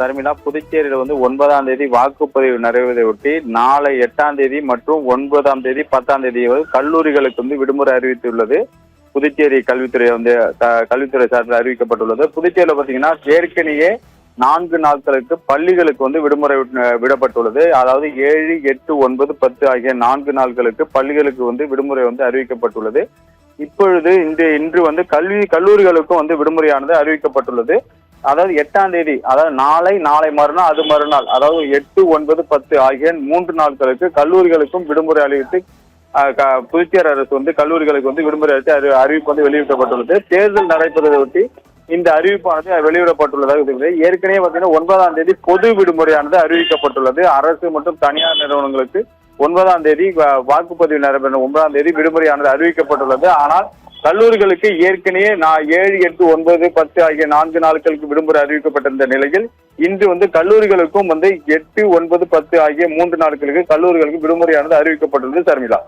சர்மிளா, புதுச்சேரியில் 9ஆம் தேதி வாக்குப்பதிவு நிறைவதை ஒட்டி நாளை 8ஆம் தேதி மற்றும் 9ஆம் தேதி 10ஆம் தேதி கல்லூரிகளுக்கு விடுமுறை அறிவித்துள்ளது. புதுச்சேரி கல்வித்துறை சார்பில் அறிவிக்கப்பட்டுள்ளது. புதுச்சேரியில் பார்த்தீங்கன்னா ஏற்கனவே 4 நாட்களுக்கு பள்ளிகளுக்கு விடுமுறை விடப்பட்டுள்ளது. அதாவது 7, 8, 9, 10 ஆகிய 4 நாட்களுக்கு பள்ளிகளுக்கு விடுமுறை அறிவிக்கப்பட்டுள்ளது. இப்பொழுது இன்று கல்லூரிகளுக்கும் விடுமுறையானது அறிவிக்கப்பட்டுள்ளது. அதாவது 8ஆம் தேதி, அதாவது நாளை மறுநாள், அது மறுநாள், அதாவது 8, 9, 10 ஆகிய 3 நாட்களுக்கு கல்லூரிகளுக்கும் விடுமுறை அறிவித்து புதுச்சேரி அரசு கல்லூரிகளுக்கு விடுமுறை அளித்து அறிவிப்பு வெளியிடப்பட்டுள்ளது. தேர்தல் நடைபெறுவதை ஒட்டி இந்த அறிவிப்பானது வெளியிடப்பட்டுள்ளதாக ஏற்கனவே பார்த்தீங்கன்னா 9ஆம் தேதி பொது விடுமுறையானது அறிவிக்கப்பட்டுள்ளது. அரசு மற்றும் தனியார் நிறுவனங்களுக்கு 9ஆம் தேதி வாக்குப்பதிவு நடைபெறும் 9ஆம் தேதி விடுமுறையானது அறிவிக்கப்பட்டுள்ளது. ஆனால் கல்லூரிகளுக்கு ஏற்கனவே 7, 8, 9, 10 ஆகிய 4 நாட்களுக்கு விடுமுறை அறிவிக்கப்பட்டிருந்த நிலையில் இன்று கல்லூரிகளுக்கும் 8, 9, 10 ஆகிய 3 நாட்களுக்கு கல்லூரிகளுக்கு விடுமுறையானது அறிவிக்கப்பட்டுள்ளது. சர்மிளா.